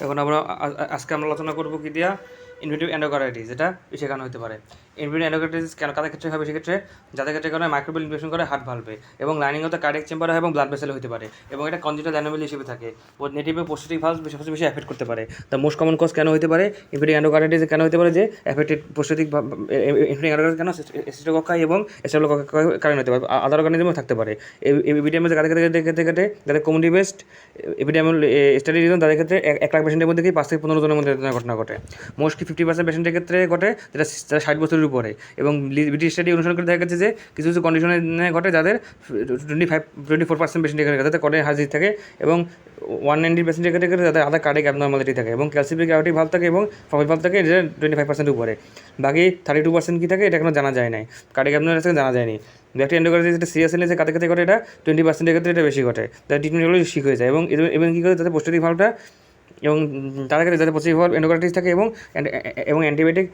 এখন আজকে আমরা আলোচনা করবো কি দিয়া ইনভেটিভ এন্ডোকার্ডাইটিস, যেটা শেখানো হতে পারে। ইনভেটিভ এন্ডোকার্ডাইটিস কেন কাদের ক্ষেত্রে হবে? সেক্ষেত্রে যাদের ক্ষেত্রে কারণে মাইক্রোবেল ইনফেকশন করে হার্ট ভালভে এবং লাইনিং হতে কার্ডিয়াক চেম্বারে হয় এবং ব্লাড ভেসেলে হতে পারে, এবং এটা কনজেনিটাল অ্যানোমালি হিসেবে থাকে। নেটিভ এবং পোস্টেটিক ভালভ সবচেয়ে বেশি এফেক্ট করতে পারে। দ্য মোস্ট কমন কজ কেন হতে পারে ইনভেটিভ এন্ডোকার্ডাইটিস কেন হতে পারে? যে এফেক্টেড পোস্টেটিক ইনভেটিভ এন্ডোকার্ডাইটিস কেন স্টেফিলোকক্কাই এবং স্টেফিলোকক্কাই কারণে হতে পারে, আদার অর্গানিজমও থাকতে পারে। এপিডেমিতে কাদের ক্ষেত্রে যাদের community based epidemic study reason, তাদের ক্ষেত্রে 1 লাখ পেশেন্টের মধ্যে 5 থেকে 15 জনের মধ্যে ঘটনা ঘটে। মোস্টলি 50% পেশেন্টের ক্ষেত্রে ঘটে যেটা 60 বছরের উপরে, এবং ব্রিটিশ স্টাডি অনুসরণ করে দেখা গেছে যে কিছু কিছু কন্ডিশনে ঘটে যাদের 24% পেশেন্টের ক্ষেত্রে যাদের কর্নিয়াল হার্ট ডিজিজ থাকে, এবং 190% ক্ষেত্রে যাদের আদার কার্ডিয়াক অ্যাবনর্মালিটি থাকে, এবং ক্যালসিফিক অ্যাওরিক ভালভ থাকে এবং প্রফিট ভালভ থাকে, যেটা 25% উপরে। বাকি 32% কী থাকে এটা এখনো জানা যায় নাই, কার্ডিয়াক অ্যাবনর্মালিটি জানা যায়নি। ব্যাকটেরিয়া এন্ডোকার্ডাইটিস যেটা সিরিয়াস এলে কাদের ক্ষেত্রে ঘটে, এটা 20% ক্ষেত্রে এটা বেশি ঘটে। তাদের ট্রিটমেন্টগুলো ঠিক হয়ে যায়, এবং কী করে তাদের পোস্টেটিক ভালভটা, এবং তাদের ক্ষেত্রে যাদের পোস্টেটিক ভালভ এন্ডোকার্ডাইটিস থাকে এবং অ্যান্টিবায়োটিক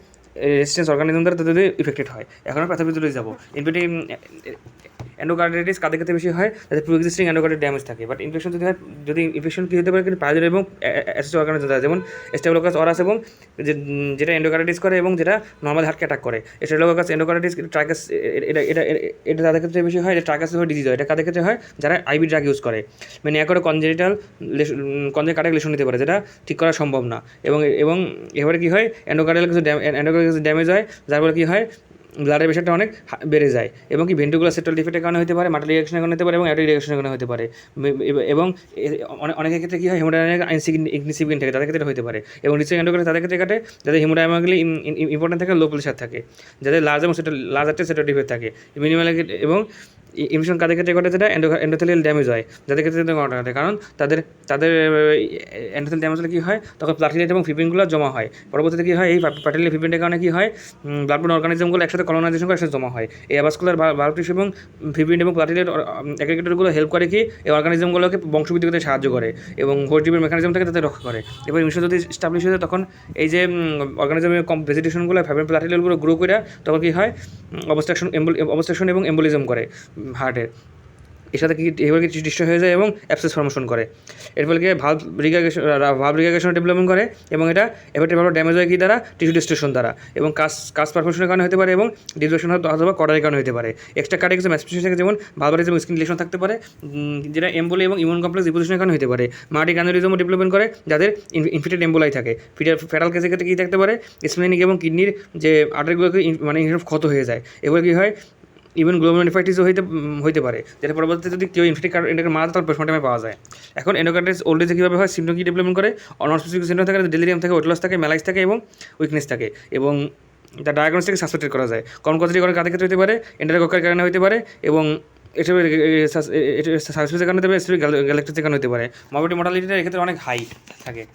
রেজিস্ট্যান্স অর্গানিজম দ্বারা তাদের ইফেক্টেড হয়। এখন আমরা প্যাথোলজিতে যাবো। ইনভেটিভ এন্ডোকার্ডাইটিস কাদের ক্ষেত্রে বেশি হয়? যাদের প্রি এক্সিস্টিং এন্ডোকার্ডাইটিস ড্যামেজ থাকে। বাট ইনফেকশন যদি ইনফেকশন কী হতে পারে কিন্তু প্রায়োজনীয় এবং অ্যাসোসিয়েটেড অর্গানিজম দ্বারা, যেমন স্টেফিলোকাস অরাস, এবং যেটা এন্ডোকার্ডাইটিস করে এবং যেটা নর্মাল হার্টকে অ্যাটাক করে। স্টেফিলোকাস এন্ডোকার্ডাইটিস ট্রাইকাস, এটা তাদের ক্ষেত্রে বেশি হয়। এটা ট্রাইকাস ডিজিজ হয়। এটা কাদের ক্ষেত্রে হয়? যারা আইবি ড্রাগ ইউজ করে, মানে করে কনজেনিটাল কার্ডিয়াক লেশন নিতে পারে, যেটা ঠিক করা সম্ভব না। এবং এবারে কী হয়, এন্ডোকার্ডিয়াল কিছু ড্যামেজ হয়, যার ফলে কী হয়, ব্লাডের প্রেশারটা অনেক বেড়ে যায়, এবং কি ভেন্ট্রিকুলার সেপ্টাল ডিফেক্টের কারণে হতে পারে, মাটাল রিঅ্যাকশনের কারণে হতে পারে, এবং অ্যাডরিক রিঅ্যাকশনের কারণে হতে পারে। এবং অনেকের ক্ষেত্রে কী হয়, হিমোডাইনামিক ইনসিগনিফিকেন্ট থাকে, তাদের ক্ষেত্রে হতে পারে। এবং রিসেন্ট এন্ডোকার্ডাইটিস তাদের ক্ষেত্রে কাটে যাদের হিমোডাইনামিক্যালি ইম্পর্টেন্ট থাকে, লো প্রেশার থাকে, যাদের লার্জ এবং লার্জ আর্টের সেপ্টাল ডিফেক্ট থাকে, মিনিমাল। এবং ইনফেকশন কাদের ক্ষেত্রে ঘটে? যেটা এন্ডোথেলিয়াল ড্যামেজ হয়, যাদের ক্ষেত্রে ঘটে, কারণ তাদের এন্ডোথেলিয়াল ড্যামেজ হলে কী হয়, তখন প্লাটিলেট এবং ফিব্রিনগুলো জমা হয়। পরবর্তীতে কী হয়, এই প্লাটিলেট ফিব্রিনের কারণে কী হয়, ব্লাড ব্রন অর্গানিজমগুলো একসাথে কলোনাইজেশন করে একসাথে জমা হয়। এই অ্যাভাস্কুলার ভালভ টিস্যু এবং ফিব্রিন এবং প্লাটিলেট অ্যাগ্রিগেটরগুলো হেল্প করে কি এই অর্গানিজমগুলোকে বংশবৃদ্ধি করতে সাহায্য করে, এবং হোস্টিভের মেকানিজম থেকে তাদের রক্ষা করে। এবার ইনফেকশন যদি স্টাবলিশ হয়ে যায়, তখন এই যে অর্গানিজমের ভেজিটেশনগুলো ফিব্রিন প্লাটিলেটগুলো গ্রো করে, তখন কী হয়, অবস্ট্রাকশন এবং এম্বোলিজম করে হার্টের। এর সাথে এবার কিছু ডিস্ট্রয় হয়ে যায় এবং অ্যাবসেস ফর্মেশন করে। এর ফলে কি ভালভ রিগারেশন ডেভেলপমেন্ট করে, এবং এটা এফেক্টিভ ভাবে ড্যামেজ হয় কি দ্বারা, টিস্যু ডিস্ট্রেশন দ্বারা, এবং কাজ পারফেকশনের কারণে হতে পারে, এবং ডিসলেশন অথবা কর্ডারের কারণে হতে পারে। এক্সট্রা কার্ডিয়াক ম্যাসপিসিস থাকে, যেমন ভালভারিজম স্কিন রিলেশন থাকতে পারে, যেটা এম্বোলি এবং ইমিউন কমপ্লেক্স ডিপোজিশনের কারণে হতে পারে। মার্টিক অ্যানিউরিজমও ডেভেলপমেন্ট করে যাদের ইনফিটেড এম্বোলাই থাকে। ফেটাল কেসের ক্ষেত্রে কী থাকতে পারে, স্প্লেনিক এবং কিডনির যে আর্টারিগুলোকে ক্ষত হয়ে যায়। এবার কী হয়, ইভেন গ্লোমেরুলাইটিসও হইতে পারে, যেটা পরবর্তীতে যদি কেউ ইনফেক্টেড এন্ডোকার্ড মারা, তার পোস্টমর্টমে পাওয়া যায়। এখন এন্ডোকার্ডাইটিস ওল্ড এজে কীভাবে হয়, সিমটম কী ডেভেলপমেন্ট করে, ননস্পেসিফিক সিমটম থাকে, ডেলিরিয়াম থাকে, ওয়েট লস থাকে, ম্যালাইস থাকে, এবং উইকনেস থাকে, এবং তার ডায়াগনোস্টিক সাসপেক্টেড করা যায়। কনকজেটিক কাদের ক্ষেত্রে হতে পারে, এন্টারকক্কার কারণে হতে পারে, এবং এসবের সাসপেক্টের কারণে হতে পারে, গ্যালাক্টিসের কারণে হতে পারে। মর্টালিটিটা এক্ষেত্রে অনেক হাই থাকে।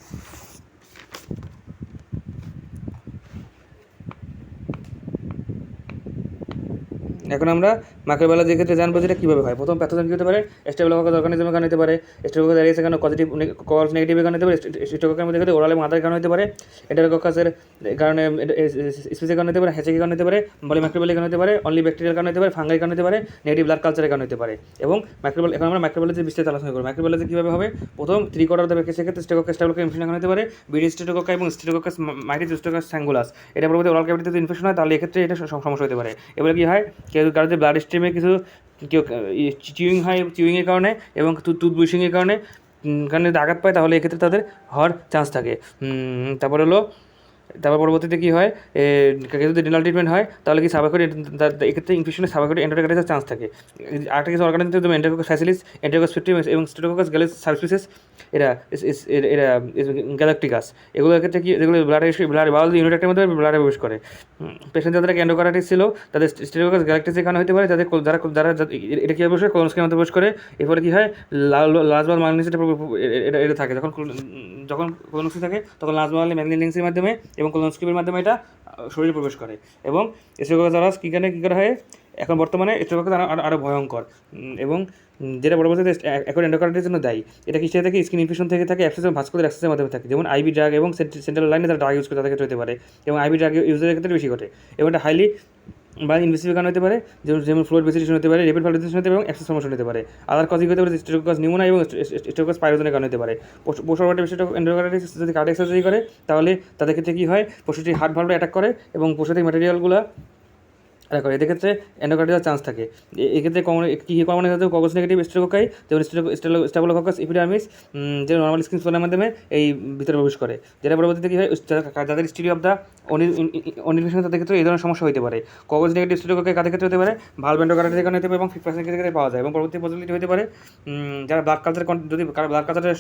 এখন আমরা মাইক্রোবায়োলজির ক্ষেত্রে জানবো যেটা কীভাবে হয়। প্রথম প্যাথোজেন কী হতে পারে, স্টেফিলোকাকাস অর্গানিজমের কারণে হতে পারে, স্টেফিলোকাকাস অ্যারিয়াসের কারণে পজিটিভ কলস নেগেটিভের কারণে হতে পারে, স্টেফিলোকাকাসের মধ্যে ওরাল এবং আদার কারণে হতে পারে, এন্টারকক্কাসের কারণে স্পিসের কারণে হতে পারে, হ্যাচেকের কারণে হতে পারে, পলিমাইক্রোবায়োলের কারণে হতে পারে, অনলি ব্যাকটেরিয়াল কারণে হতে পারে, ফাঙ্গাইয়ের কারণে হতে পারে, নেগেটিভ ব্লাড কালচারের কারণে হতে পারে। এবং এখন আমরা মাইক্রোবায়োলজির বিস্তারিত আলোচনা করব। মাইক্রোবায়োলজি কীভাবে হবে, প্রথম 3/4 অফ দ্য সেক্ষেত্রে স্টেফিলোকাকাস ইনফেকশন কারণে হতে পারে, বিডি স্টেফিলোকাকা এবং স্টেফিলোকাকাস মাইটিস স্টেফিলোকাকাস স্যাঙ্গুলাস, এটা পরবর্তী ওরাল ক্যাভিটিতে যদি ইনফেকশন হয়, তাহলে এক্ষেত্রে এটা সমস্যা হতে পারে। এবারে কী হয়, কারো যে ব্লাড স্ট্রিমে কিছু কেউ চিউইংয়ের কারণে এবং টুথব্রুশিংয়ের কারণে যদি আঘাত পায়, তাহলে এক্ষেত্রে তাদের হওয়ার চান্স থাকে। তারপর পরবর্তীতে কী হয়, যদি ডেন্টাল ট্রিটমেন্ট হয়, তাহলে কি সাবাকরি, এক্ষেত্রে ইনফেকশনের সাবাকরি এন্টারকাইটিসের চান্স থাকে। আরেকটা কিছু অর্গানিজম, যেমন এন্টারকোকাস ফ্যাসিলিস, এন্টারকোকাস স্পেকট্রাম এবং স্টেফিলোকাকাস গ্যালিস সাবস্পিসিস, এরা গ্যালাক্টিকাস, এগুলোর ক্ষেত্রে কি, যেগুলো ব্লাড বাউল ইউনিটের মধ্যে ব্লাডে প্রবেশ করে। পেশেন্ট যাদের এন্ডোকার্ডাইটিস ছিল, তাদের স্টেফিলোকাকাস গ্যালাক্টিসের কারণে হতে পারে, যারা এটা কীভাবে প্রবেশ করে, কোলনস্কির মধ্যে প্রবেশ করে। এরপরে কী হয়, লার্জ বাউল ম্যাগনেসিয়াম এটা থাকে, যখন কোলনস্কি থাকে, তখন লার্জ বাউল ম্যাগনেসিয়ামের মাধ্যমে এবং কোলনস্কিপের মাধ্যমে এটা শরীরে প্রবেশ করে। এবং স্টেফিলোকাকাস কী করা হয়, এখন বর্তমানে স্টেফিলোকাকাস আরও ভয়ঙ্কর, এবং যেটা পরবর্তীতে এখন এন্ডোকার্ডাইটিসের জন্য দায়ী। এটা কিসে থেকে, স্কিন ইনফেকশন থেকে থাকে, অ্যাবসেস এবং ভাস্কুলার অ্যাক্সেসের মাধ্যমে থাকে, যেমন আইবি ড্রাগ এবং সেন্ট্রাল লাইনে তারা ড্রাগ ইউজ করে, তাদের ক্ষেত্রে হতে পারে, এবং আইবি ড্রাগ ইউজের ক্ষেত্রে বেশি ঘটে, এবং এটা হাইলি বা ইনভেসিভের কারণে হতে পারে, যেমন ফ্লুইড ভেসিটেশন হতে পারে, রেপিড ভালভেসিটেশন হতে পারে এবং অ্যাবসেস ফর্মেশন হতে পারে। আদার কজ হতে পারে স্টেটোককাস নিউমোনিয়া এবং স্টেটোককাস পাইরোজনের কারণে হতে পারে। পোস্ট-অপারেটিভ এন্ডোকার্ডাইটিস যদি কার্ডিয়াক সার্জারি করে তাহলে তাদের ক্ষেত্রে কী হয়, পশুটি হার্ট ভালভে অ্যাটাক করে এবং পশুটির ম্যাটেরিয়ালগুলো করে, এদের ক্ষেত্রে এন্ডোকার্ডিয়াল চান্স থাকে। এক্ষেত্রে কী কমন হতে কগজ নেগেটিভ স্টেরোকাই, যেমন স্টেফিলোকক্কাস এপিডার্মিস, যে নর্মাল স্কিন ফ্লোরের মাধ্যমে এই ভিতরে প্রবেশ করে, যেটা পরবর্তীতে কী হয়, যাদের স্টিরি অফ দ্য অনির্ভেশন তাদের ক্ষেত্রে এই ধরনের সমস্যা হতে পারে। কগজ নেগেটিভ স্টেরোকাই কাদের ক্ষেত্রে হতে পারে, ভালভ এন্ডোকার্ডাইটিস কারণে হতে পারে এবং 50% ক্ষেত্রে পাওয়া যায়। এবং পরবর্তী পজিটিভিটি হতে পারে যারা ব্লাড কালচার, যদি ব্লাড কালচারের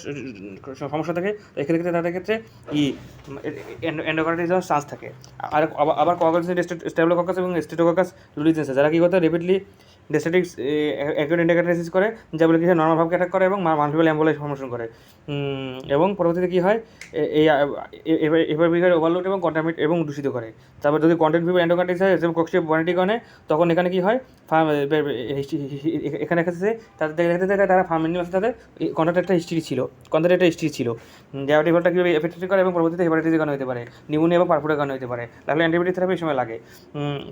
সমস্যা থাকে এক্ষেত্রে তাদের ক্ষেত্রে এন্ডোকার্ডাইটিস হওয়ার চান্স থাকে। আর আবার কগজ স্টেফিলোকক্কাস এবং স্টেটোকক্কাস লুলিজেন্স যারা কী করতে রেপিডলি ডেস্টেটিক্স অ্যাকিউট এন্ডোকার্ডাইটিস করে, যা বলে কি নর্মাল ভাবকে অ্যাটাক করে এবং মাল্টিপল অ্যাম্বুলেন্স ফর্মেশন করে। এবং পরবর্তীতে কী হয়, এই এবার ওভারলোড এবং কন্টামিনেট এবং দূষিত করে। তারপর যদি কন্টেন্ট ফিভার এন্ডোকার্ডাইটিস হয় যেমন কক্সিয়া বনেটি কারণে, তখন এখানে কী হয়, এখানে ক্ষেত্রে তারা ফার্মিনি মাসে তাদের কন্ট্যাক্ট একটা হিস্ট্রি ছিল, ডায়াবেটিসটা কীভাবে এফেক্ট করে এবং পরবর্তীতে হেপাটাইটিসের কারণে হতে পারে, নিউমোনিয়া এবং পারফোরের কারণে হতে পারে। তাহলে অ্যান্টিবায়োটিক থেরাপি এই সময় লাগে।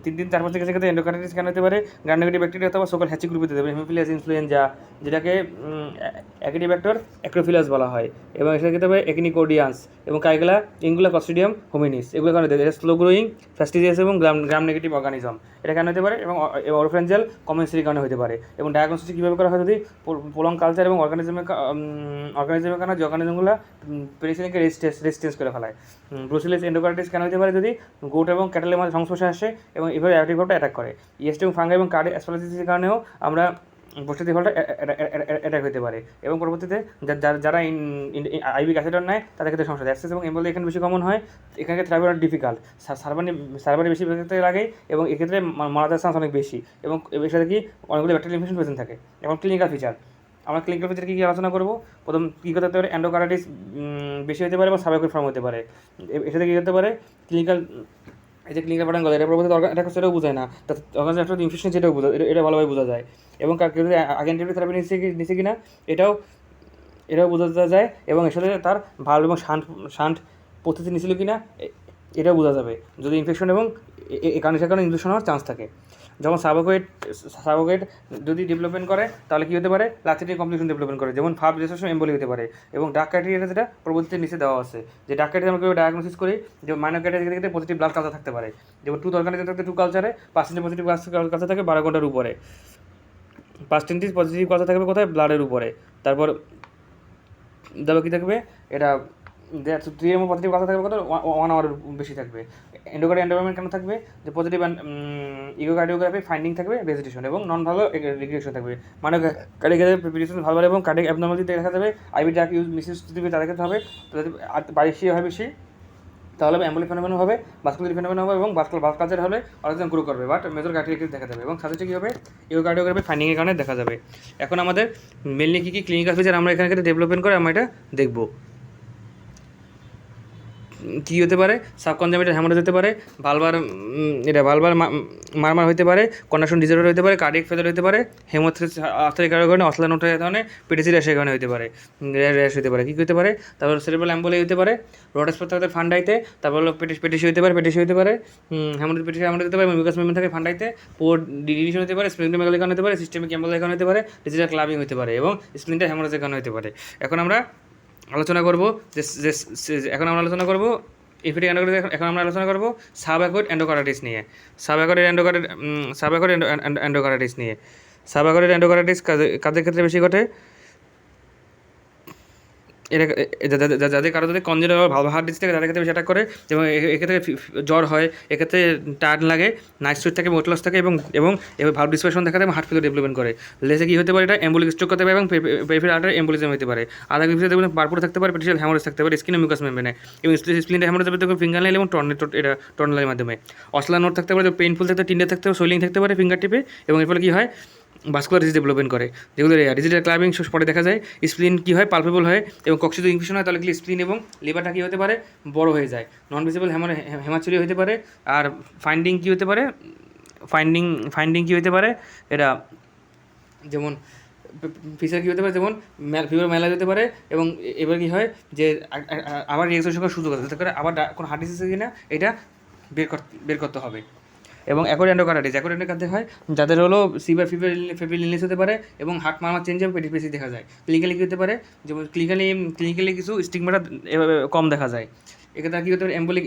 3-4 থেকে ক্ষেত্রে এন্ডোকার্ডাইটিস কেন হতে পারে, গ্রাম নেগেটিভ ব্যাকটেরিয়া অথবা সকল হ্যাচিক গ্রুপে দিতে পারে, হেমোফিলিয়াস ইনফ্লুয়েঞ্জা যেটাকে অ্যাকিডিব্যাক্টর অ্যাক্রোফিলাস বলা হয়, এবং এর সাথে হবে একিনিকোডিয়ান্স এবং কাইগলা ইনগুলা ক্লস্ট্রিডিয়াম হোমিনিস, এগুলো কারণে হতে পারে। স্লো গ্রোয়িং ফ্যাস্টিজিয়াস এবং গ্রাম নেগেটিভ অর্গানিজম এটা কেন হতে পারে, এবং অরফেঞ্জাল কমেন্সির কারণে হতে পারে। এবং ডায়াগনোসিস কীভাবে করা হয়, যদি প্রলং কালচার এবং অর্গানিজমের কারণে যে অর্গানিজমগুলো পেনিসিলিনকে রেজিস্টেন্স করে ফেলায়। ব্রুসেলিস এন্ডোকার্ডাইটিস কেন হতে পারে, যদি গোট এবং ক্যাটেলের মধ্যে সংস্পর্শে আসে এবং এভাবে অ্যাক্টিভভাবে অ্যাটাক করে। ইয়েস্ট এবং ফাঙ্গাই এবং কার্ডিয়াক অ্যাসপারাজিসের কারণেও আমরা প্রস্তুতি ফলটা অ্যাটাক হতে পারে। এবং পরবর্তীতে যারা আইভিক অ্যাসিডন নেয় তাদের ক্ষেত্রে সমস্যা, অ্যাক্সেস এবং এম্বলি এখানে বেশি কমন হয়। এখানে থেরাপি অনেক ডিফিকাল্ট, সার্ভারে বেশি ক্ষেত্রে লাগে এবং এক্ষেত্রে মারা যাওয়ার চান্স অনেক বেশি। এবং এর সাথে কি অনেকগুলো ব্যাকটেরিয়াল ইনফেকশন প্রেজেন্ট থাকে। এবং ক্লিনিক্যাল ফিচার, আমরা ক্লিনিক্যাল ফিচার কী আলোচনা করবো। প্রথম কী করতে পারে, এন্ডোকার্ডাইটিস বেশি হতে পারে এবং সাবাইকুল ফর্ম হতে পারে। এর সাথে কী হতে পারে, ক্লিনিক্যাল এই যে ক্লিনিক্যাল প্যাটার্ন কথা, এটা পরবর্তীতে অ্যাটাক সেটাও বোঝায় না, অর্গানিজম ইনফেকশন যেটাও এটা ভালোভাবে বোঝা যায়। এবং কেউ যদি আগে অ্যান্টিবায়োটিক থেরাপি নিচ্ছে কিনা এটাও বোঝা যায়। এবং এর সাথে তার ভালো এবং শান্ট পদ্ধতি নিয়েছিল কিনা এটাও বোঝা যাবে, যদি ইনফেকশন এবং সেখানে ইনফেকশন হওয়ার চান্স থাকে। যখন সাবকোয়েট যদি ডেভেলপমেন্ট করে তাহলে কী হতে পারে, লাথেটিক কমপ্লিকেশন ডেভেলপমেন্ট করে, যেমন ফার্ভ রেসেশন এম্বলি হতে পারে। এবং ডার্ক ক্রাইটেরিয়া যেটা পরবর্তীতে নিচে দেওয়া আছে, যে ডার্ক ক্রাইটেরিয়া আমরা ডায়াগনোসিস করি, যে মাইনর ক্রাইটেরিয়া থেকে পজিটিভ ব্লাড কালচার থাকতে পারে, যেমন টুথ অর্গানিজম থাকতে টু কালচারে 5% পজিটিভ কালচার থাকে 12 ঘন্টার উপরে, 5% পজিটিভ কালচার থাকবে কোথায়, ব্লাডের উপরে। তারপর কী থাকবে, এটা 3 পজিটিভ কালচার থাকবে কত, 1 আওয়ারের বেশি থাকবে। এন্ডোকার্ডিয়াল এনভায়রনমেন্ট কেন থাকবে, যে পজিটিভ ইকোকার্ডিওগ্রাফি ফাইন্ডিং থাকবে ভেজিটেশন এবং নন ভালো রিগ্রেশন থাকবে, মানে কার্ডিয়াক প্রিপারেশন ভালো এবং কার্ডিয়াক অ্যাবনর্মালিটি দেখা যাবে। আইভি ড্রাগ মিসইউজ যদি তাদের ক্ষেত্রে হবে, যদি বেশি হয় বেশি তাহলে অ্যাম্বুলি ফেনোমেনন হবে, ভাস্কুলার ফেনোমেনন হবে এবং ভাস্কুলার কালচার হলে অর্গানিজম গ্রো করবে, বাট মেজর কার্ডিয়াক দেখা যাবে এবং সাথে কী হবে, ইকোকার্ডিওগ্রাফি ফাইন্ডিংয়ের কারণে দেখা যাবে। এখন আমাদের মেনলি কী ক্লিনিক্যাল ফিচার আমরা এখানে ডেভেলপমেন্ট করে আমরা এটা দেখবো। কী হতে পারে, সাবকনজামেটিভ হ্যামারেজ হতে পারে, ভালভার মারমার হতে পারে, কন্ডাকশন ডিজঅর্ডার হতে পারে, কার্ডিয়াক ফেলিওর হতে পারে, হেমোথ্রাইটিসের কারণে অসলানোটের কারণে পেটিসিড র্যাশের কারণে হতে পারে, র্যাশ হতে পারে। কী হতে পারে, তারপর সেরেব্রাল অ্যাম্বলি হতে পারে, রোটাস থাকে ফান্ডাইতে, তারপর পেটিসি হতে পারে হেমোথ্রাইটিস হতে পারে, মিউকাস মেমব্রেন থাকে ফান্ডাইতে, পোর ডিলিশন হতে পারে, স্প্লিন্টোমেগালির কারণে হতে পারে, সিস্টেমিক এম্বলির কারণে হতে পারে, ডিজিটাল ক্লাবিং হতে পারে এবং স্প্লিন্টার হ্যামারেজের কারণে হতে পারে। এখন আমরা আলোচনা করব ইনফেক্টিভ এন্ডোকার্ডাইটিস। এখন আমরা আলোচনা করব সাবঅ্যাকুয়েট এন্ডোকার্ডাইটিস নিয়ে। সাবঅ্যাকুয়েট এন্ডোকার্ডাইটিস কাদের ক্ষেত্রে বেশি ঘটে, এটা যাদের কারো যদি কনজেনাল ভালো হার্ট ডিজিজ থাকে তাদের ক্ষেত্রে বেশি অ্যাটাক করে, এবং এক্ষেত্রে জ্বর হয়, এক্ষেত্রে টায়ার্ড লাগে, নাইট সুইট থাকে, মোট লস থাকে এবং এবার ভাল্ভ ডিসপারশন দেখা দেয় এবং হার্ট ফেলিওর ডেভেলপমেন্ট করে। লেসে কী হতে পারে, এটা এম্বলিক স্ট্রোক করতে পারে এবং পেরিফেরাল আর্টারি এম্বলিজম হতে পারে। আধা কিছু দেখবেন পারপুরে থাকতে পারে, পেটিশিয়াল হ্যামারেজ থাকতে পারে, স্কিন মিউকাস মেমব্রেনে এবং স্প্লিন্টার হ্যামারেজ হবে দেখবেন ফিঙ্গার নাইল এবং টর্নেলের মাধ্যমে। অসলা নোট থাকতে পারে, পেইনফুল থাকতে, টিন্ডার থাকতে পারে, সোয়েলিং থাকতে পারে ফিঙ্গার টিপে, এবং এর ফলে কী হয়, ভাস্কুলার ডিজিজ ডেভেলপমেন্ট করে, যেগুলো ডিজিটাল ক্লাবিং পরে দেখা যায়। স্প্লিন কী হয়, পালপেবল হয় এবং কক্সি যদি ইনফেকশন হয় তাহলে কি স্প্লিন এবং লিভারটা কী হতে পারে, বড় হয়ে যায়, নন ভিজিবল হেমাচুরি হতে পারে। আর ফাইন্ডিং কী হতে পারে, এটা যেমন ফিচার কী হতে পারে, যেমন ফিভার মেলা হতে পারে। এবং এবার কী হয়, যে আবার রিয়েকশন সুযোগ আছে, যাতে করে আবার কোনো হার্ট ডিজিজ কিনা এটা বের করতে হবে। এবং অ্যাকুট এন্ডোকার্ডিটিস কাঁদতে হয় যাদের হলো সিভিয়ার ফেব্রিল ইলনেস হতে পারে এবং হার্ট মারমার চেঞ্জ হবে, পেটি দেখা যায়। ক্লিনিক্যালি কী হতে পারে, যেমন ক্লিনিক্যালি কিছু স্টিগমাটা কম দেখা যায়। এক্ষেত্রে কী হতে পারে, এম্বোলিক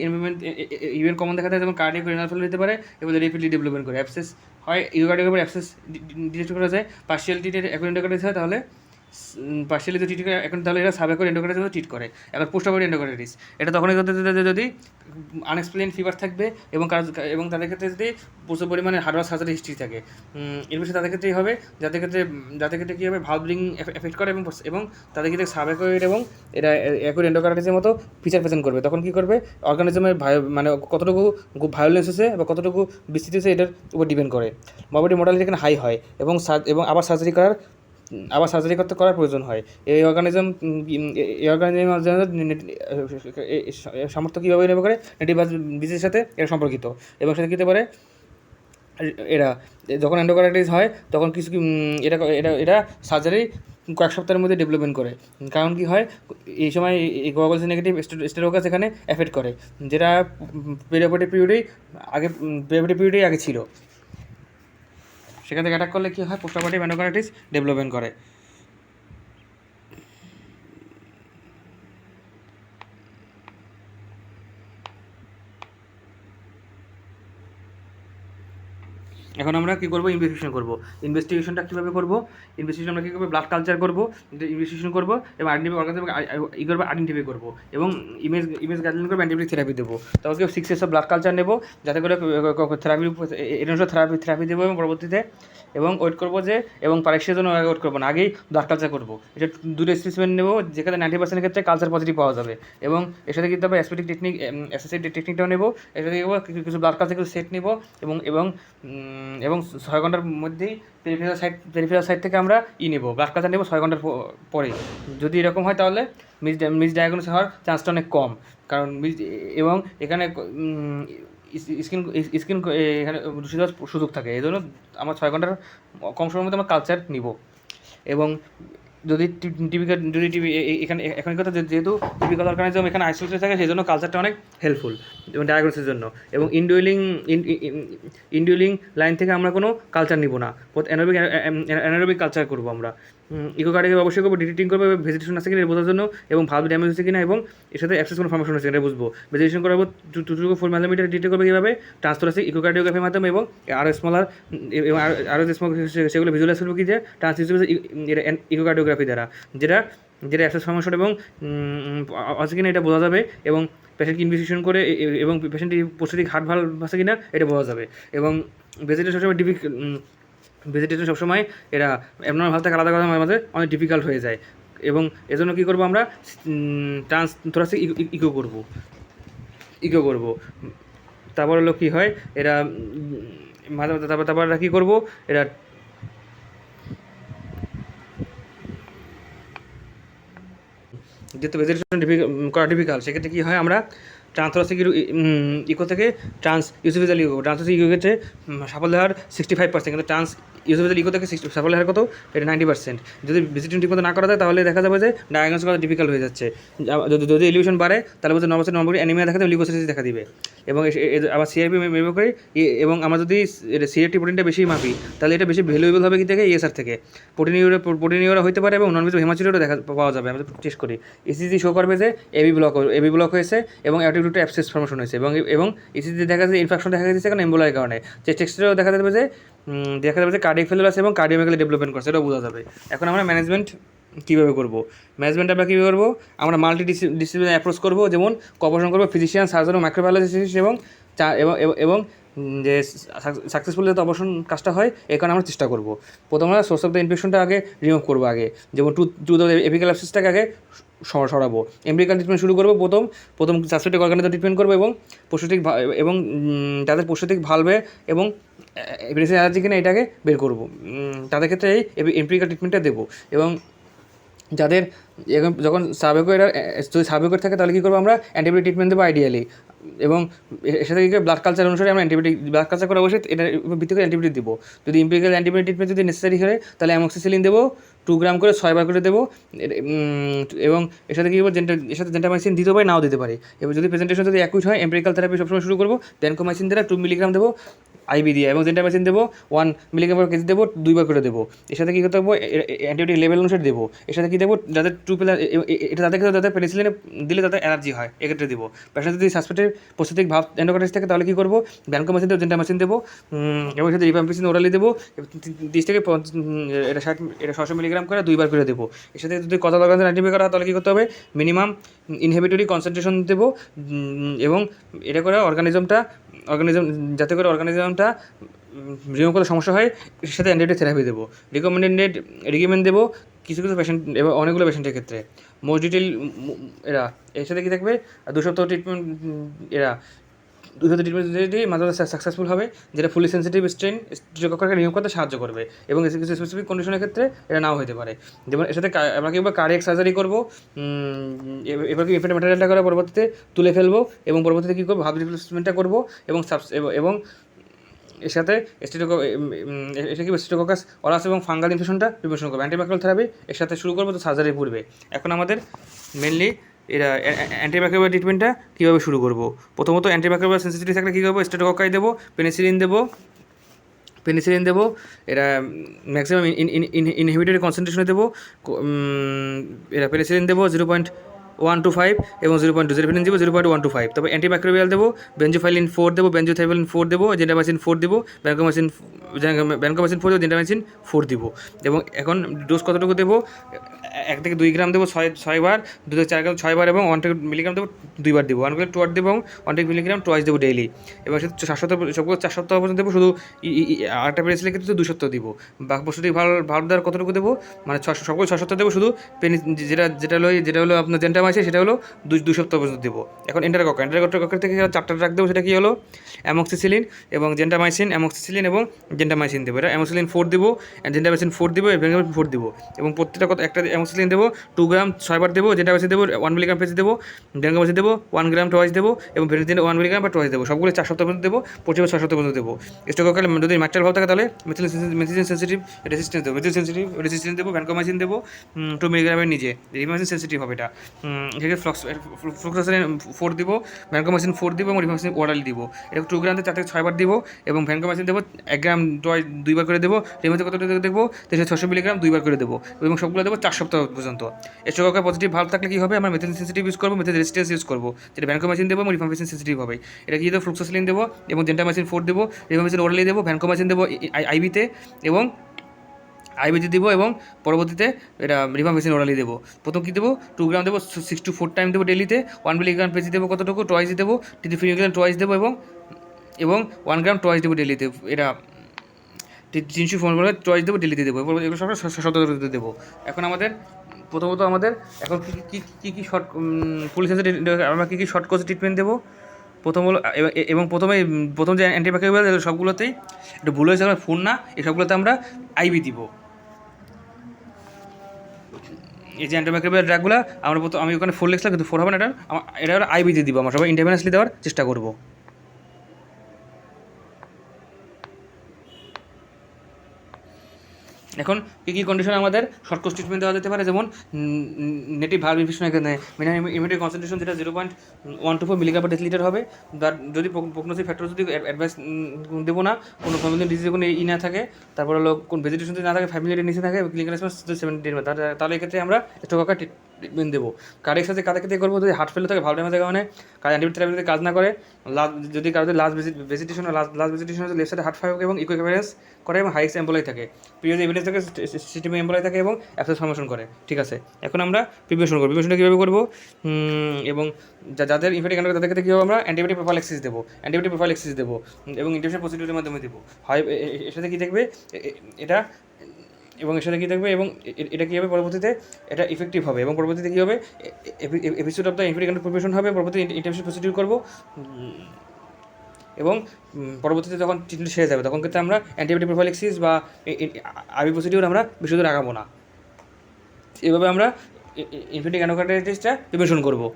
ইভেন্ট কমন দেখা যায়, যেমন কার্ডিয়াক রেনাল ফেল হতে পারে এবং রেপিডলি ডেভেলপমেন্ট করে। অ্যাবসেস হয় ইউকার্ডিয়ার উপর অ্যাবসেস ডিটেক্ট করা যায়। পার্শিয়াল ট্রিটেড অ্যাকুট এন্ডোকার্ডিটিস হয় তাহলে পার্শিয়ালি তো ট্রিট করে, এখন তাহলে এটা সাবঅ্যাকুট এন্ডোকার্ডিটিস ট্রিট করে। এখন পোস্ট অ্যাকুট এন্ডোকার্ডিটিস এটা তখনই করতে যদি আনএক্সপ্লেইন ফিভার থাকবে এবং তাদের ক্ষেত্রে যদি প্রচুর পরিমাণে হার্ডওয়ার সার্জারি হিস্ট্রি থাকে। এর বিষয়ে তাদের ক্ষেত্রেই হবে, যাদের ক্ষেত্রে কী হবে, ভালভ রিং এফেক্ট করে এবং তাদের ক্ষেত্রে সাবঅ্যাকুট এবং এটা অ্যাকুট এন্ডোকার্ডিটিসের মতো ফিচার প্রেজেন্ট করবে। তখন কী করবে, অর্গানিজমের মানে কতটুকু ভায়োলেন্স হচ্ছে বা কতটুকু বিস্তৃতি হচ্ছে এটার উপর ডিপেন্ড করে। মর্বিডিটি মোর্টালিটি এখানে হাই হয় এবং আবার সার্জারি করার প্রয়োজন হয়। এই অর্গানিজম সামর্থ্য কীভাবে নেবে করে নেটিভ ডিজিজের সাথে এরা সম্পর্কিত এবং সাথে কী হতে পারে, এরা যখন এন্ডোকার্ডিটিস হয় তখন কিছু এটা সার্জারি কয়েক সপ্তাহের মধ্যে ডেভেলপমেন্ট করে। কারণ কী হয়, এই সময় এই কোয়াগুলেশন নেগেটিভ স্টেরোকাস এখানে এফেক্ট করে, যেটা পেরিওপেটিক পিরিয়ডেই আগে ছিল। সেখান থেকে অ্যাটাক করলে কী হয়, পোস্ট অপারেটিভ এন্ডোকার্ডিটিস ডেভেলপমেন্ট করে। এখন আমরা কী করবো, ইনভেস্টিগেশনটা কীভাবে করবো, আমরা কী করবো, ব্লাড কালচার করবো, ইনভেস্টিগেশন করবো এবং আইডেন্টিফাই করবো এবং ইমেজ গাইডলাইন করবো, অ্যান্টিবায়োটিক থেরাপি দেবো। তারপর কেউ 6 years ব্লাড কালচার নেবো, যাতে করে থেরাপি দেবো এবং পরবর্তীতে এবং ওয়েট করবো এবং পারেক্সিয়ার জন্য ওয়েট করবো না, আগেই ব্লাড কালচার করবো। এটা 2 স্পেসিমেন নেবো, যেখানে 90% ক্ষেত্রে কালচার পজিটিভ পাওয়া যাবে এবং এর সাথে কী হবে, অ্যাসপেটিক টেকনিকটাও নেবো। এর সাথে কিছু ব্লাড কালচার কিছু সেট নেবো এবং 6 ঘন্টার মধ্যেই পেরিফেরাল সাইড থেকে আমরা নেবো, ব্লাড কালচার নেবো 6 ঘন্টার পরে। যদি এরকম হয় তাহলে মিস ডায়াগনোসিস হওয়ার চান্সটা অনেক কম, কারণ এবং এখানে স্কিন এখানে দূষিত হওয়ার সুযোগ থাকে। এই জন্য আমরা 6 ঘন্টার কম সময়ের মধ্যে আমরা কালচার নিব। এবং যদি এখানে কথা, যেহেতু টিপিক্যাল অর্গানিজম এখানে আইসোলেটেড থাকে, সেই জন্য কালচারটা অনেক হেল্পফুল এবং ডায়াগনোসিসের জন্য। এবং ইনডুয়েলিং লাইন থেকে আমরা কোনো কালচার নিব না, অ্যানারোবিক কালচার করবো আমরা। ইকোকার্ডিওগ্রাফি অবশ্যই করবো, ডিটেক্টিং করবো ভেজিটেশন আছে কিনা এটা বোঝার জন্য এবং ভালভ ড্যামেজ হচ্ছে কিনা এবং এর সাথে অ্যাবসেস কোনো ফর্মেশন আছে কিনা বুঝবো। ভেজিটেশন করাবো 2 মিলিমিটার ডিটেক্ট করবে কীভাবে, ট্রান্সথোরাসিক ইকোকার্ডিওগ্রাফির মাধ্যমে এবং আরও স্মলার এবং আরও যে স্মল সেগুলো ভিজুয়ালাইজ করবো কি যে ইকোকার্ডিওগ্রাফি দ্বারা, যেটা অ্যাবসেস ফর্মেশন এবং আছে কিনা এটা বোঝা যাবে এবং পেশেন্টকে ইনভেস্টিগেশন করে এবং পেশেন্টের প্রস্তুতিক হার্ট ভালভ আছে কিনা এটা বোঝা যাবে। এবং ভেজিটেশন সবসময় এরা অ্যাবনর্মাল ভালভ থেকে আলাদা করার মাঝে অনেক ডিফিকাল্ট হয়ে যায় এবং এজন্য কী করবো, আমরা ট্রান্সথোরাসিক ইকো করবো। তারপর হলো কী হয়, এরা তারপর কী করবো, এরা যেহেতু ভেজিটেশন করা ডিফিকাল্ট, সেক্ষেত্রে কী হয়, আমরা ট্রান্সথোরাসিক ইকো থেকে ইউসোফেজিয়াল ইকো ক্ষেত্রে সাফল্য হার 65%, কিন্তু ইউসোফেজিয়াল ইকো থেকে সাফল্য হার কত, এটা 90%। যদি ভিজিটিং ঠিক মতো না করা যায় তাহলে দেখা যাবে যে ডায়াগনোস করা ডিফিকাল্ট হয়ে যাচ্ছে। যদি এলিভেশন বাড়ে তাহলে বলছে নর্মাল অ্যানিমিয়া দেখা দেবে, লিউকোসাইটোসিস দেখা দিবে। এবং আবার সিআরপি মেমো করি এবং আমরা যদি সিআরটি প্রোটিনটা বেশি মাপি তাহলে এটা বেশি ভ্যালুয়েবল হবে কি থেকে, ইএসআর থেকে। প্রোটিনিউরা হইতে পারে এবং ননভিজ হেমাচিউরিয়াও পাওয়া যাবে। আমরা টেস্ট করি, ইসিজি শো করবে যে এবি ব্লক হয়েছে এবং অ্যাটিটিউডে অ্যাবসেস ফর্মেশন হয়েছে এবং ইসিজি দেখা যাচ্ছে ইনফেকশন দেখা যাচ্ছে কারণ এম্বোলার কারণে। চেস্ট এক্সরেও দেখা যাবে যে কার্ডিয়াক ফেলিওর আছে এবং কার্ডিওমেগালি ডেভেলপমেন্ট করছে, এটাও বোঝা যাবে। এখন আমরা ম্যানেজমেন্ট কীভাবে করবো, আমরা কীভাবে করবো, আমরা মাল্টি ডিসিপ্লিনারি অ্যাপ্রোচ করবো, যেমন কোঅপারেশন করবো ফিজিশিয়ান, সার্জন, মাইক্রোবায়োলজিস্ট এবং যে সাকসেসফুল যাতে অপারেশন কাজটা হয় এই কারণে আমরা চেষ্টা করবো। প্রথমে আমরা সোর্স অফ দ্য ইনফেকশনটা আগে রিমুভ করবো, যেমন টুথ অফ এপিক্যাল অ্যাবসেসটাকে আগে সরাবো। এমব্রিকাল ট্রিটমেন্ট শুরু করবো, প্রথম সাসপেক্টেড অর্গানিজম ট্রিটমেন্ট করবো এবং যাদের প্রস্তুতিক ভালবে এবং এপিডেমিক অ্যালার্জি কিনা এটাকে বের করবো, তাদের ক্ষেত্রে এই এমব্রিকাল ট্রিটমেন্টটা দেবো। এবং যাদের যখন যদি সাবএকুয়েট থাকে তাহলে কী করবো, আমরা অ্যান্টিবায়োটিক ট্রিটমেন্ট দেবো আইডিয়ালি। এবং এর সাথে কী করে ব্লাড কালচার অনুসারে আমরা ব্লাড কালচার করে অবশ্যই এটার ভিত্তি করে অ্যান্টিবায়োটিক দেবো। যদি এমপিক্যাল অ্যান্টিবায়োটিক ট্রিটমেন্ট যদি নেসেসারি হয় তাহলে অ্যামোক্সিসিলিন দেবো 2 গ্রাম করে 6 বার করে দেবো। এবং এর সাথে কী করবো, জেন্টামাইসিন দিতে পারি, নাও দিতে পারি। এবার যদি প্রেজেন্টেশন যদি অ্যাকুইট হয় এমপিক্যাল থেরাপি সবসময় শুরু করবো, ভ্যানকোমাইসিন দ্বারা 2 মিলিগ্রাম দেবো আইবি দিয়ে, এবং জেন্টামাইসিন দেবো 1 মিলিগ্রাম per কেজি দেবো, 2বার করে দেবো। এর সাথে কী করতে হবে, অ্যান্টিবায়োটিক লেভেল অনুসারে দেবো। এর সাথে কী দেবো, যাদের ট্রুপিলার, এটা তাদেরকে যাদের পেনিসিলিনে দিলে তাদের অ্যালার্জি হয়, এক্ষেত্রে দেবো। পেশেন্ট যদি সাসপেক্টেড প্রস্তুতিক ভাব এন্ডোকার্টাইটিস থাকে তাহলে কী করবো, ভ্যানকোমাইসিন দেবো, জেন্টামাইসিন দেবো, এবং সাথে রিফাম্পিসিন ওরালি দেবো, 30 থেকে 600 মিলিগ্রাম করে 2বার করে দেবো। এর সাথে যদি কথা অর্গানিজম অ্যান্টিবায়োটিক করা হয় তাহলে কী করতে হবে, মিনিমাম ইনহিবিটরি কনসেন্ট্রেশন দেবো, এবং এটা করে অর্গানিজম যাতে করে অর্গানিজমটা রিমুভ করতে সমস্যা হয়, এর সাথে অ্যান্টিবায়োটিক থেরাপি দেবো। রিকমেন্ড দেবো কিছু পেশেন্ট এবং অনেকগুলো পেশেন্টের ক্ষেত্রে। মোস্ট ডিটেল এরা এর সাথে কী থাকবে, 2 সপ্তাহ ট্রিটমেন্ট, এরা 2 সপ্তাহ ট্রিটমেন্ট যদি মাত্র সাকসেসফুল হবে, যেটা ফুলি সেন্সিটিভ স্ট্রেন স্ট্রেপ্টোকক্কাসকে রিমুভ করতে সাহায্য করবে, এবং কিছু স্পেসিফিক কন্ডিশনের ক্ষেত্রে এটা নাও হতে পারে। যেমন এর সাথে আমরা কীভাবে কার্ডিয়াক সার্জারি করবো, এবার কি ইনফেক্টেড ম্যাটেরিয়ালটা করে পরবর্তীতে তুলে ফেলবো, এবং পরবর্তীতে কী করবো, ভাব রিপ্লেসমেন্টটা করবো, এবং এর সাথে স্ট্রেপ্টোকক্কাস অরাস এবং ফাঙ্গাল ইনফেকশনটা প্রিভেনশন করবো। অ্যান্টিব্যাকটেরিয়াল থেরাপি এর সাথে শুরু করবো তো সার্জারির পূর্বে। এখন আমাদের মেনলি এরা অ্যান্টিব্যাকটেরিয়াল ট্রিটমেন্টটা কীভাবে শুরু করবো। প্রথমত অ্যান্টিব্যাকটেরিয়াল সেন্সিটিভ থাকলে কী করবো, স্ট্রেপ্টোকক্কাই দেবো, পেনিসিলিন দেবো, এরা ম্যাক্সিমাম ইনহিবিটরি কনসেন্ট্রেশনে দেবো, এরা পেনিসিলিন দেবো 0.125 এবং 0.2, জেরফিনিন দেবো 0.125। তবে অ্যান্টিব্যাকটেরিয়াল দেবো, বেঞ্জোফাইলিন 4 দেবো, বেঞ্জোথাইলিন 4 দেবো, জেন্টামাইসিন 4 দেবো, ভ্যানকোমাইসিন 4 দেবো, জেন্টামাইসিন 4 দেবো। এবং এখন ডোজ কতটুকু দেবো, 1 থেকে 2 গ্রাম দেবো 6 বার, 2 থেকে 4 গ্রাম 6 বার, এবং 1 থেকে মিলিগ্রাম দেবো 2বার দেবো, 1 থেকে 2 দেবো, এবং 1 থেকে মিলিগ্রাম টোয়াইস দেবো ডেইলি। এবং সেটা 4 সপ্তাহ, সবগুলো 4 সপ্তাহ পর্যন্ত দেবো, শুধু আরেকটা পেনিসিলিনের ক্ষেত্রে 2 সপ্তাহ দিব। বা প্রস্তুতি ভালো দেওয়ার কতটুকু দেবো, মানে সবগুলো 6 সপ্তাহ দেবো, শুধু যেটা হলো আপনার জেন্টামাইসিন সেটা হলো 2 সপ্তাহ পর্যন্ত দেবো। এখন এন্টারকক্কার থেকে 4টা ড্রাগ দেবো, সেটা কী হলো, অ্যামক্সিসিলিন এবং জেন্টামাইসিন, অ্যামক্সিসিলিন এবং জেন্টামাইসিন দেবো। এটা অ্যামক্সিসিলিন 4 দেবো, জেন্টামাইসিন 4 দেবো, ভ্যানকোমাইসিন 4 দেবো। এবং প্রত্যেকটা একটা অ্যামক্সিসিলিন দেবো 2 গ্রাম 6 বার দেবো, জেন্টামাইসিন দেবো 1 মিলিগ্রাম পেজ দেবো, ভ্যানকোমাইসিন দেবো 1 গ্রাম টোয়াইস দেবো, এবং ভেনিসিলিন 1 মিলিগ্রাম বা টোয়াইস দেবো। সবগুলো 4 সপ্তাহ পর্যন্ত দেবো, প্রতিবার 6 সপ্তাহ পর্যন্ত দেবো। স্ট্রেপ্টোকক্কাল যদি ম্যাটেরিয়াল ভালো থাকে তাহলে মেথিলিন সেন্সিটিভ রেজিস্ট্যান্স দেবো, ভ্যানকোমাইসিন দেবো 2 মিলিগ্রামের নিচে, রিফাম্পিসিন সেন্সিটিভ হবে এটা। এখানে ফ্লুক্সাসিলিন 4 দিব, ভ্যানকোমাইসিন 4 দিব, এবং রিফাম্পিসিন ওরালি দিব। এটা 2 গ্রাম থেকে 4 থেকে 6 বার দিব, এবং ভ্যানকোমাইসিন দেবো 1 গ্রাম 2বার করে দেবো, রিফাম্পিসিন কত দেবো 600 মিলিগ্রাম 2বার করে দেবো, এবং সবগুলো দেবো 4 সপ্তাহ পর্যন্ত। স্ট্রেপ্টোকক্কাল পজিটিভ ভালো থাকলে কী হবে, আমরা মেথিলিন সেন্সিটিভ ইউজ করবো, মেথিলিন রেজিস্ট্যান্স ইউজ করবো, যেটা ভ্যানকোমাইসিন দেবো এবং রিফাম্পিসিন সেন্সিটিভ হবে। এটা কী দেবো, ফ্লুক্সাসিলিন দেবো, এবং জেন্টামাইসিন 4 দেবো, রিফাম্পিসিন ওরালি দেবো, ভ্যানকোমাইসিন দেবো আইবিতে, এবং আইবিজি দেবো, এবং পরবর্তীতে এটা রিফাম্পিসিন ওরালি দেবো। প্রথম কী দেবো, 2 গ্রাম দেবো 6 to 4 টাইম দেবো ডেলিতে, 1 মিলিগ্রাম পেজি দেবো কতটুকু, টোয়াইস দেবো, মিলিগ্রাম টোয়াইস দেবো, এবং 1 গ্রাম টোয়াইস দেবো ডেলিতে, এটা 304 মিলিগ্রাম টোয়াইস দেবো ডেলিতে দেবো, এগুলো সব সপ্তাহ দেবো। এখন প্রথমত এখন কী শর্ট পুলিশ আমরা কী শর্ট কোর্স ট্রিটমেন্ট দেবো। প্রথম হলো, এবং প্রথম যে অ্যান্টিব্যাকটেরিয়াল সবগুলোতেই একটু ভুল হয়েছে, আমরা ফোন না, এই সবগুলোতে আমরা আইবি দিব। এই যে অ্যান্টিব্যাকটেরিয়াল ড্রাগগুলো আমি ওখানে 4 লিখলাম, কিন্তু 4 হবে না, এটা আইবি দিয়ে দিব। আমরা সবাই ইন্টারভেনাসলি দেওয়ার চেষ্টা করবো। এখন কী কন্ডিশনে আমাদের শর্ট কোর্স ট্রিটমেন্ট দেওয়া যেতে পারে, যেমন নেটিভ ভালভ ইনফেকশন, এখানে মিনিমাম ইমিডিয়েট কনসেন্ট্রেশন যেটা 0.124 মিলিগ্রাম পার ডেসিলিটার হবে। যদি প্রগনোসিস ফ্যাক্টর যদি অ্যাডভাইস দেবো না, কোনো ফ্যামিলি ডিজিজে কোনো না থাকে, তারপর হলো কোন ভেজিটেশন যদি না থাকে, ফ্যামিলির নিচে থাকে, ক্লিনিক্যাল রেসপন্স 70 এর মধ্যে, তাহলে এক্ষেত্রে আমরা স্ট্রেপ্টোকক্কাল ট্রিটমেন্ট দেবো। কার্ডিয়াক সাথে কাদের ক্ষেত্রে করবো, যদি হার্ট ফেল থাকে, ভালভ ড্যামেজের কারণে অ্যান্টিবায়োটিক থেরাপি যদি কাজ না করে, যদি কারোদের লাস্ট ভিজিটেশন লেফট সাইডে হার্ট ফাইভ এবং ইকুইভ্যালেন্স করে, এবং হাইক্স এম্বোলাই থাকে, প্রিভিয়াস এভিডেন্স থাকে, সিস্টেমে এম্বোলাই থাকে, এবং অ্যাবসেস ফর্মেশন করে। ঠিক আছে, এখন আমরা প্রিপারেশন করবো। প্রিপারেশনটা কীভাবে করবো, এবং যাদের ইনফেক্টেড তাদের ক্ষেত্রে কী হবে, আমরা অ্যান্টিবায়োটিক প্রোফাইল্যাক্সিস দেবো, এবং ইনজেকশন প্রসিডিউরের মাধ্যমে দেবো। এর সাথে কী থাকবে এটা, এবং এর সাথে কী থাকবে, এবং এটা কী হবে, পরবর্তীতে এটা ইফেক্টিভ হবে, এবং পরবর্তীতে কী হবে, episode of the infected preparation হবে, পরবর্তীতে ইন্টারভেনশন প্রসিডিউর করবো, এবং পরবর্তীতে যখন ট্রিটমেন্ট সেরে যাবে তখন ক্ষেত্রে আমরা অ্যান্টিবায়োটিক প্রোফাইল্যাক্সিস বা আইভি প্রসিডিউর আমরা বেশি দূর আগাবো না। এভাবে আমরা ইনফেক্টিভ অ্যান্ডোকার্ডাইটিসটা প্রিভেনশন করবো।